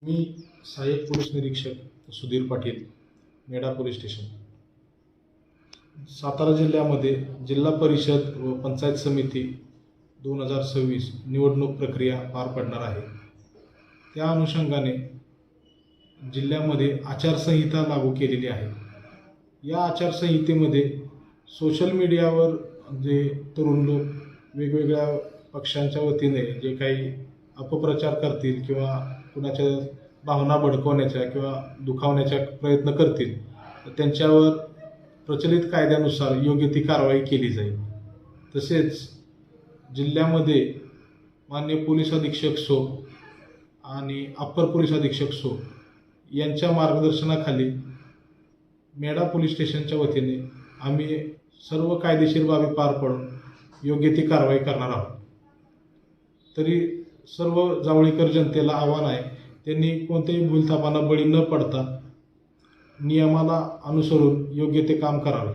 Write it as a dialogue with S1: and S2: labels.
S1: मी सहाय्यक पोलीस निरीक्षक Sudhir Patil, Medha police station, Satara जिल्ह्यामध्ये जिल्हा परिषद व पंचायत समिती 2026 निवडणूक प्रक्रिया पार पडणार आहे। त्या अनुषंगाने जिल्ह्यामध्ये आचारसंहिता लागू केलेली आहे। या आचारसंहितेमध्ये सोशल मीडियावर जे तरुण लोक वेगवेगळ्या पक्षांच्या वतीने जे काही अपप्रचार करतील किंवा कुणाच्या भावना भडकवण्याचा किंवा दुखावण्याचा प्रयत्न करतील, त्यांच्यावर प्रचलित कायद्यानुसार योग्य ती कारवाई केली जाईल। तसेच जिल्ह्यामध्ये माननीय पोलीस अधीक्षक सो आणि अप्पर पोलीस अधीक्षक सो यांच्या मार्गदर्शनाखाली मेढा पोलीस स्टेशनच्या वतीने आम्ही सर्व कायदेशीर बाबी पार पाडून योग्य ती कारवाई करणार आहोत। तरी सर्व जावळीकर जनतेला आव्हान आहे, त्यांनी कोणत्याही भूलथापांना बळी न पडता नियमाला अनुसरून योग्य ते काम करावे।